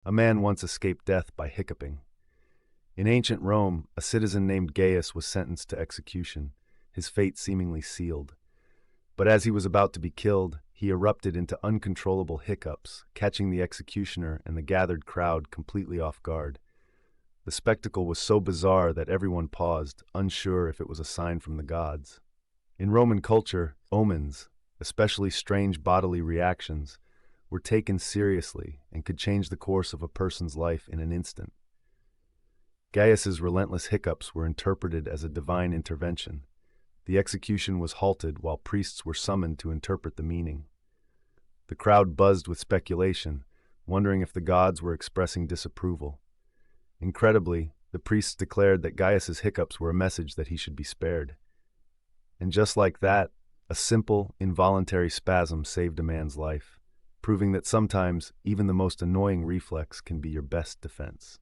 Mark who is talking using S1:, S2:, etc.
S1: A man once escaped death by hiccuping. In ancient Rome, a citizen named Gaius was sentenced to execution, his fate seemingly sealed. But as he was about to be killed, he erupted into uncontrollable hiccups, catching the executioner and the gathered crowd completely off guard. The spectacle was so bizarre that everyone paused, unsure if it was a sign from the gods. In Roman culture, omens, especially strange bodily reactions, were taken seriously and could change the course of a person's life in an instant. Gaius's relentless hiccups were interpreted as a divine intervention. The execution was halted while priests were summoned to interpret the meaning. The crowd buzzed with speculation, wondering if the gods were expressing disapproval. Incredibly, the priests declared that Gaius's hiccups were a message that he should be spared. And just like that, a simple, involuntary spasm saved a man's life, proving that sometimes even the most annoying reflex can be your best defense.